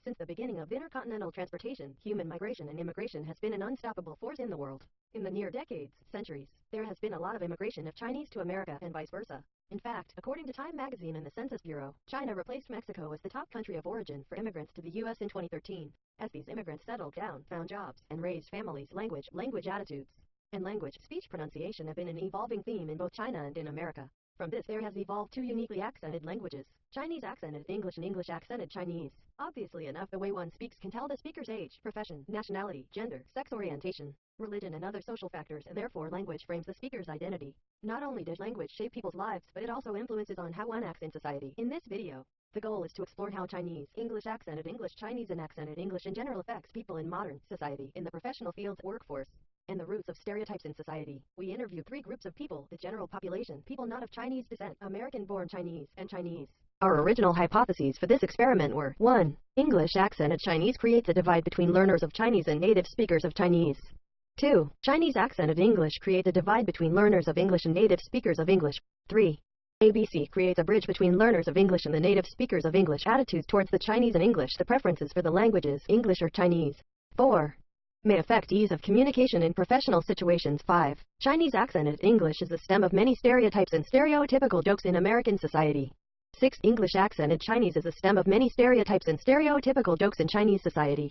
Since the beginning of intercontinental transportation, human migration and immigration has been an unstoppable force in the world. In the near decades, centuries, there has been a lot of immigration of Chinese to America and vice versa. In fact, according to Time magazine and the Census Bureau, China replaced Mexico as the top country of origin for immigrants to the U.S. in 2013. As these immigrants settled down, found jobs, and raised families, language attitudes, and language speech pronunciation have been an evolving theme in both China and in America. From this there has evolved two uniquely accented languages, Chinese accented English and English accented Chinese. Obviously enough, the way one speaks can tell the speaker's age, profession, nationality, gender, sex orientation, religion and other social factors, and therefore language frames the speaker's identity. Not only does language shape people's lives, but it also influences on how one acts in society. In this video, the goal is to explore how Chinese, English accented English, Chinese and accented English in general affects people in modern society, in the professional fields, workforce, and the roots of stereotypes in society. We interview three groups of people: the general population, people not of Chinese descent, American-born Chinese, and Chinese. Our original hypotheses for this experiment were: 1. English accented Chinese creates a divide between learners of Chinese and native speakers of Chinese. 2. Chinese accented English creates a divide between learners of English and native speakers of English. 3. ABC creates a bridge between learners of English and the native speakers of English, attitudes towards the Chinese and English, the preferences for the languages, English or Chinese. 4. May affect ease of communication in professional situations. 5. Chinese accented English is the stem of many stereotypes and stereotypical jokes in American society. 6. English accented Chinese is the stem of many stereotypes and stereotypical jokes in Chinese society.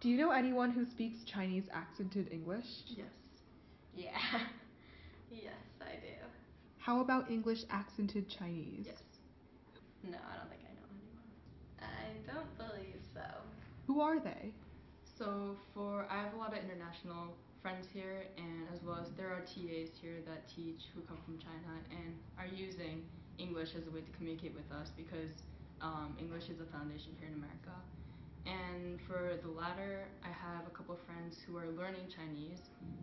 Do you know anyone who speaks Chinese accented English? Yes. Yeah. Yes, I do. How about English accented Chinese? Yes. No, I don't think I know anyone. I don't believe so. Who are they? So I have a lot of international friends here, and as well as there are TAs here that teach who come from China and are using English as a way to communicate with us, because English is a foundation here in America. And for the latter, I have a couple of friends who are learning Chinese,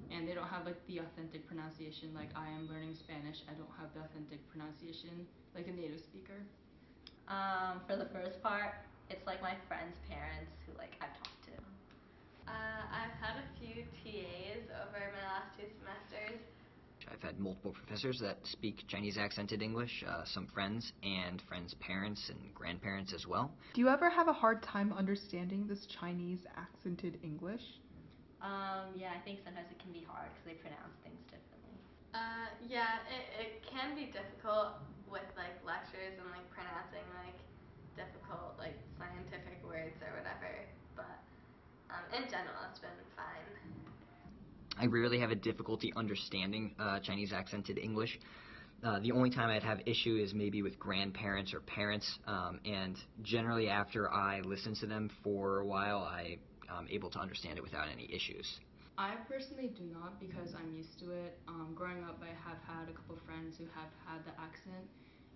and they don't have like the authentic pronunciation like I am learning Spanish. I don't have the authentic pronunciation like a native speaker. For the first part, it's like my friends' parents who like I've talked to. I've had a few TAs over my last 2 semesters. I've had multiple professors that speak Chinese accented English, some friends and friends' parents and grandparents as well. Do you ever have a hard time understanding this Chinese accented English? Yeah, I think sometimes it can be hard because they pronounce things differently. Yeah, it can be difficult with like lectures and like pronouncing like difficult like scientific words or whatever, but in general it's been fine. I rarely have a difficulty understanding Chinese accented English. The only time I'd have issue is maybe with grandparents or parents, and generally after I listen to them for a while, I'm able to understand it without any issues. I personally do not, because I'm used to it. Growing up, I have had a couple friends who have had the accent,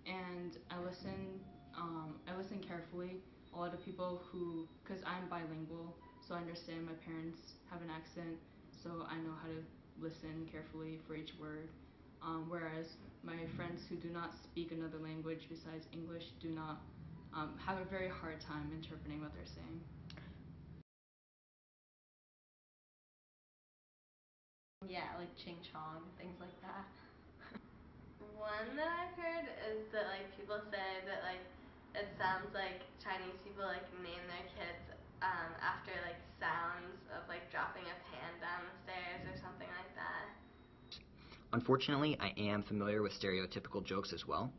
and I listen carefully. A lot of people who, because I'm bilingual, so I understand my parents have an accent, so I know how to listen carefully for each word. Whereas my friends who do not speak another language besides English do not have a very hard time interpreting what they're saying. Yeah, like ching chong, things like that. One that I've heard is that like people say that like it sounds like Chinese people like name their kids after like sounds of like dropping a pan down the stairs or something like that. Unfortunately, I am familiar with stereotypical jokes as well.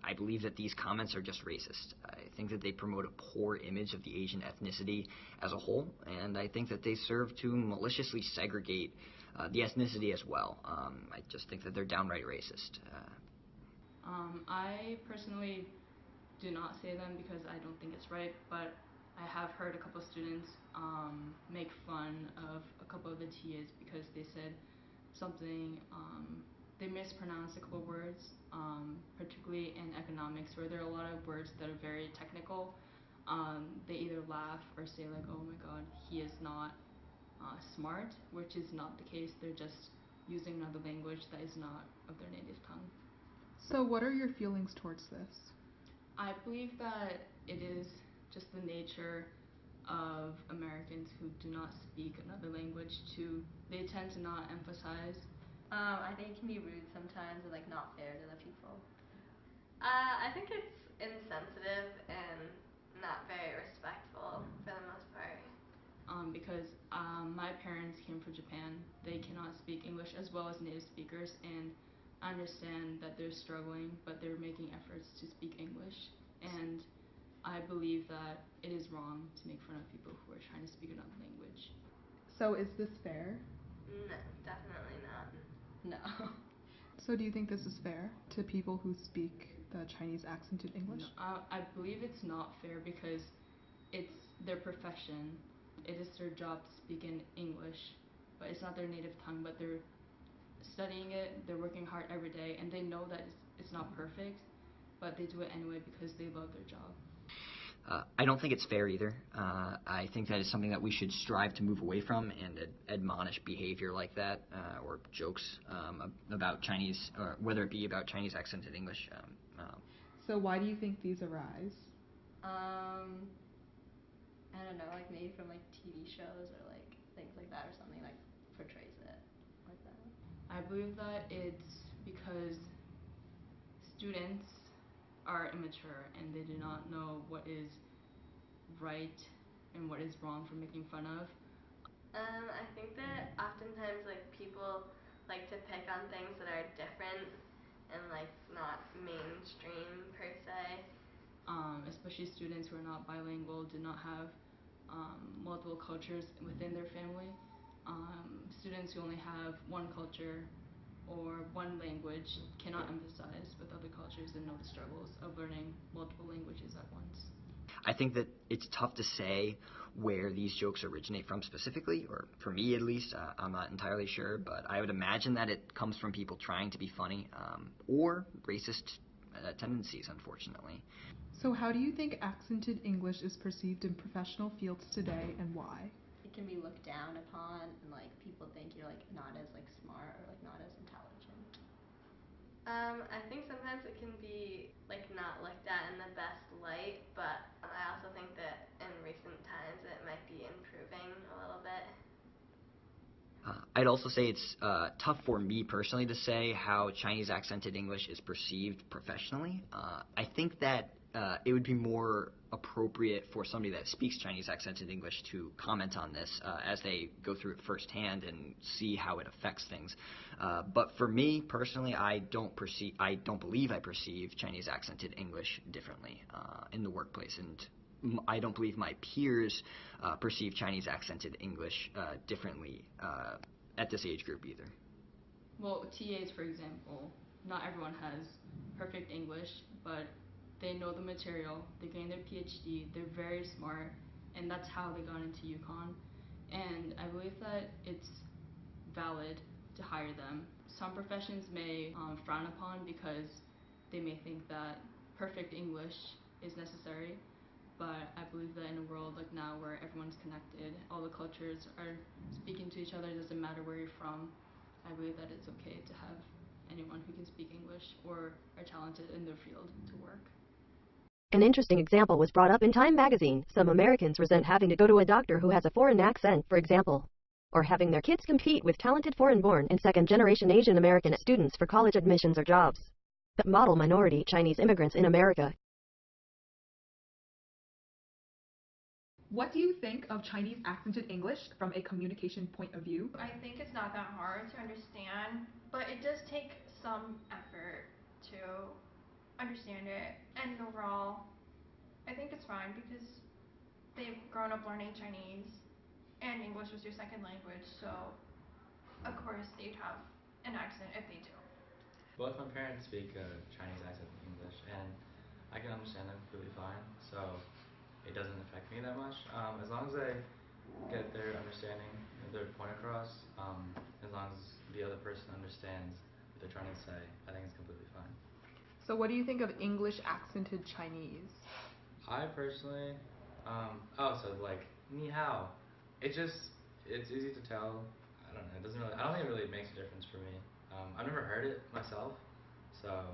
I believe that these comments are just racist. I think that they promote a poor image of the Asian ethnicity as a whole, and I think that they serve to maliciously segregate the ethnicity as well. I just think that they're downright racist. I personally do not say them because I don't think it's right, but I have heard a couple of students make fun of a couple of the TAs because they said something, they mispronounced a couple of words, particularly in economics, where there are a lot of words that are very technical. They either laugh or say like, oh my god, he is not smart, which is not the case. They're just using another language that is not of their native tongue. So what are your feelings towards this? I believe that it is just the nature of Americans who do not speak another language they tend to not emphasize. I think it can be rude sometimes and like not fair to the people. I think it's insensitive and not very respectful for the most part. Because my parents came from Japan. They cannot speak English as well as native speakers, and I understand that they're struggling, but they're making efforts to speak English. And I believe that it is wrong to make fun of people who are trying to speak another language. So is this fair? No, definitely not. No. So do you think this is fair to people who speak the Chinese accented English? No, I believe it's not fair because it's their profession. It is their job to speak in English, but it's not their native tongue, but they're studying it, they're working hard every day, and they know that it's not perfect, but they do it anyway because they love their job. I don't think it's fair either. I think that is something that we should strive to move away from and admonish behavior like that, or jokes about Chinese, or whether it be about Chinese accented English. So why do you think these arise? I don't know, like maybe from like TV shows or like things like that, or something like portrays it like that. I believe that it's because students are immature and they do not know what is right and what is wrong for making fun of. I think that oftentimes like people like to pick on things that are different and like not mainstream per se. Especially students who are not bilingual, do not have multiple cultures within their family. Students who only have one culture or one language cannot empathize with other cultures and know the struggles of learning multiple languages at once. I think that it's tough to say where these jokes originate from specifically, or for me at least. I'm not entirely sure, but I would imagine that it comes from people trying to be funny, or racist tendencies, unfortunately. So how do you think accented English is perceived in professional fields today, and why? It can be looked down upon, and like people think you're like not as like smart or like not as intelligent. I think sometimes it can be like not looked at in the best light, but I also think that in recent times it might be improving a little bit. I'd also say it's tough for me personally to say how Chinese accented English is perceived professionally. I think that it would be more appropriate for somebody that speaks Chinese accented English to comment on this as they go through it firsthand and see how it affects things. But for me personally, I don't believe I perceive Chinese accented English differently in the workplace, and I don't believe my peers perceive Chinese accented English differently at this age group either. Well, TAs, for example, not everyone has perfect English, but they know the material, they're getting their PhD, they're very smart, and that's how they got into UConn. And I believe that it's valid to hire them. Some professions may frown upon because they may think that perfect English is necessary, but I believe that in a world like now where everyone's connected, all the cultures are speaking to each other, it doesn't matter where you're from, I believe that it's okay to have anyone who can speak English or are talented in their field to work. An interesting example was brought up in Time magazine. Some Americans resent having to go to a doctor who has a foreign accent, for example, or having their kids compete with talented foreign-born and second-generation Asian American students for college admissions or jobs. The model minority Chinese immigrants in America. What do you think of Chinese accented English from a communication point of view? I think it's not that hard to understand, but it does take some effort to understand it. And overall, I think it's fine because they've grown up learning Chinese and English was their second language, so of course they'd have an accent if they do. Both my parents speak Chinese accent English, and I can understand them completely fine, so it doesn't affect me that much. As long as I get their understanding, their point across, as long as the other person understands what they're trying to say, I think it's completely fine. So what do you think of English accented Chinese? I personally, so like ni hao, it's easy to tell. I don't know. It doesn't really. I don't think it really makes a difference for me. I've never heard it myself, so I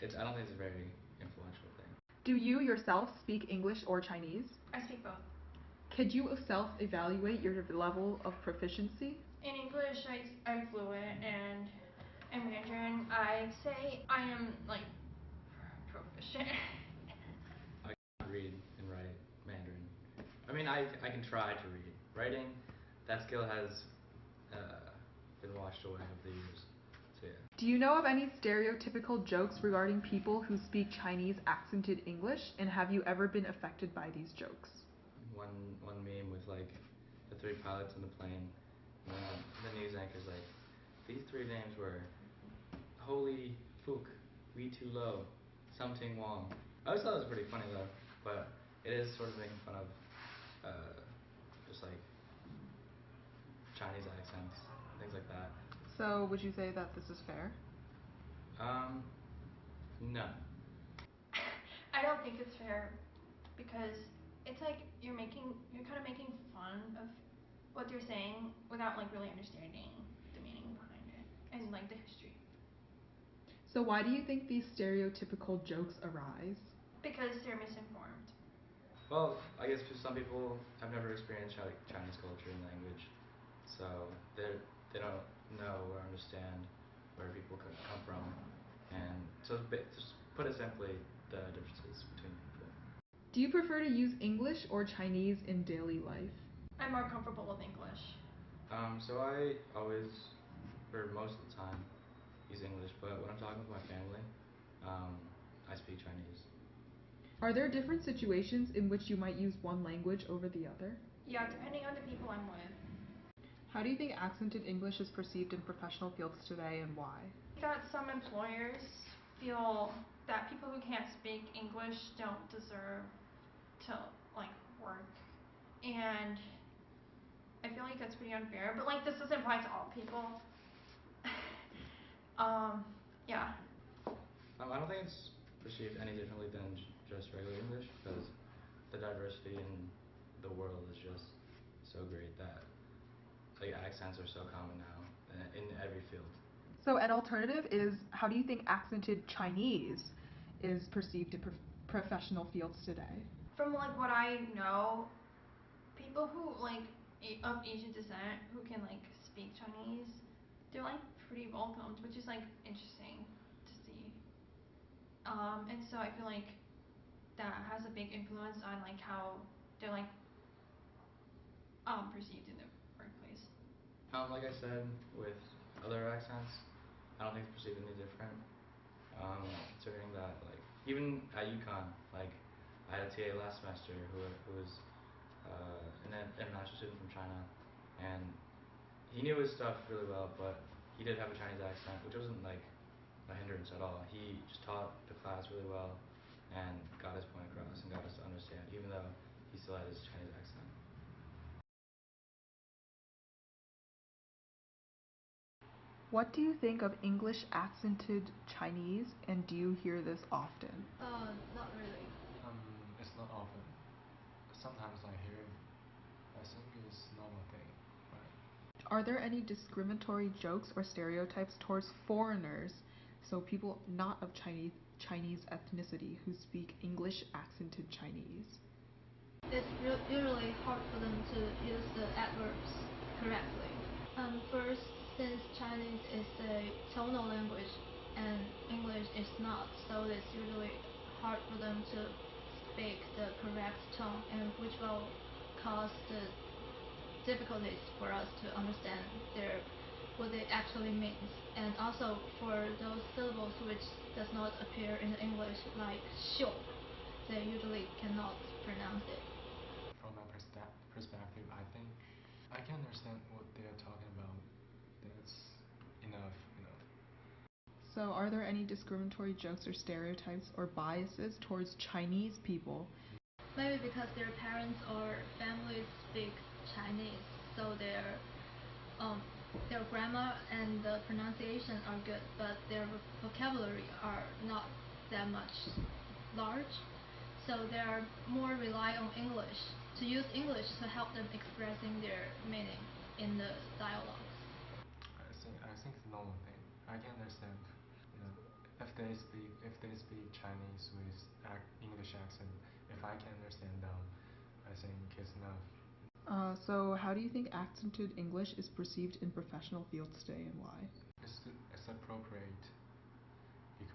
don't think it's a very influential thing. Do you yourself speak English or Chinese? I speak both. Could you self-evaluate your level of proficiency? In English, I'm fluent, and in Mandarin, I say I am like proficient. I can't read and write Mandarin. I mean, I can try to read. Writing, that skill has been washed away over the years. So yeah. Do you know of any stereotypical jokes regarding people who speak Chinese accented English, and have you ever been affected by these jokes? One meme with like the three pilots in the plane, and then the news anchor's like, these three names were Holy Fook, We Too Low, Something Wong. I always thought it was pretty funny though, but it is sort of making fun of just like Chinese accents, things like that. So, would you say that this is fair? No. I don't think it's fair because it's like you're kind of making fun of what they're saying without like really understanding the meaning behind it and like the history. So, why do you think these stereotypical jokes arise? Because they're misinformed. Well, I guess because some people have never experienced like Chinese culture and language, so they don't know or understand where people come from, and so just put it simply, the differences between people. Do you prefer to use English or Chinese in daily life? I'm more comfortable with English. So I always, or most of the time, use English, but when I'm talking with my family, I speak Chinese. Are there different situations in which you might use one language over the other? Yeah, depending on the people I'm with. How do you think accented English is perceived in professional fields today, and why? That some employers feel that people who can't speak English don't deserve to like work, and I feel like that's pretty unfair. But like this doesn't apply to all people. Yeah. I don't think it's perceived any differently than just regular English, because the diversity in the world is just so great that like accents are so common now in every field. So, an alternative is, how do you think accented Chinese is perceived in professional fields today? From like what I know, people who like of Asian descent who can like speak Chinese, they're like pretty welcomed, which is like interesting to see. And so I feel like that has a big influence on like how they're like perceived in the workplace. Like I said, with other accents, I don't think it's perceived any different. Considering that, like even at UConn, like I had a TA last semester who was an international student from China, and he knew his stuff really well, but he did have a Chinese accent, which wasn't like a hindrance at all. He just taught the class really well and got his point across and got us to understand, even though he still had his Chinese accent. What do you think of English accented Chinese, and do you hear this often? Not really. It's not often. Sometimes I hear it. I think it's normal thing, right? Are there any discriminatory jokes or stereotypes towards foreigners, so people not of Chinese ethnicity who speak English accented Chinese? It's usually hard for them to use the adverbs correctly. First, since Chinese is a tonal language and English is not, so it's usually hard for them to speak the correct tone, and which will cause the difficulties for us to understand what it actually means. And also for those syllables which does not appear in the English, like 秀, they usually cannot pronounce it. From my perspective, I think I can understand what they are talking about. That's enough. So, are there any discriminatory jokes or stereotypes or biases towards Chinese people? Maybe because their parents or families speak Chinese, so their grammar and the pronunciation are good, but their vocabulary are not that much large. So they are more rely on English to use English to help them expressing their meaning in the dialogues. I think it's normal thing. I can understand. You know, if they speak Chinese with English accent, if I can understand them, I think it's enough. So, how do you think accented English is perceived in professional fields today, and why? It's appropriate.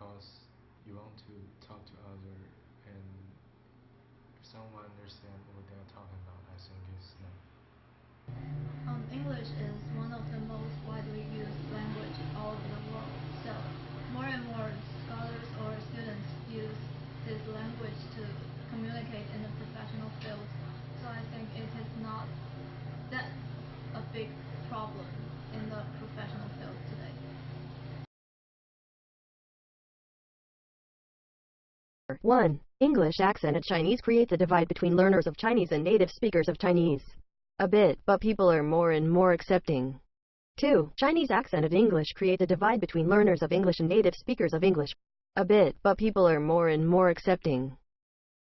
because you want to talk to other, and if someone understands what they're talking about, I think it's not. English is one of the most widely used language all over the world, so more and more scholars or students use this language to communicate in the professional field. So I think it is not that a big problem in the professional field today. 1. English accented Chinese creates a divide between learners of Chinese and native speakers of Chinese. A bit, but people are more and more accepting. 2. Chinese accented English creates a divide between learners of English and native speakers of English. A bit, but people are more and more accepting.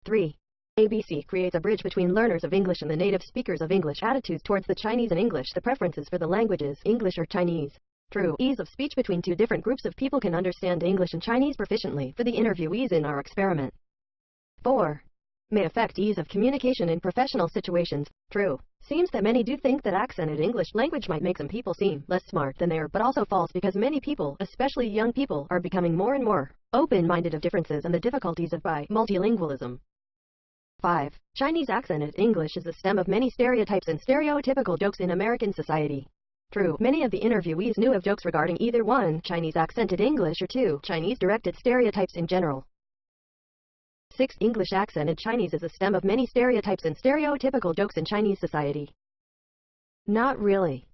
3. ABC creates a bridge between learners of English and the native speakers of English. Attitudes towards the Chinese and English. The preferences for the languages, English or Chinese. True. Ease of speech between two different groups of people can understand English and Chinese proficiently for the interviewees in our experiment. 4. May affect ease of communication in professional situations. True. Seems that many do think that accented English language might make some people seem less smart than they are, but also false because many people, especially young people, are becoming more and more open-minded of differences and the difficulties of multilingualism. 5. Chinese accented English is the stem of many stereotypes and stereotypical jokes in American society. True. Many of the interviewees knew of jokes regarding either 1. Chinese accented English or 2. Chinese directed stereotypes in general. 6. English accented Chinese is the stem of many stereotypes and stereotypical jokes in Chinese society. Not really.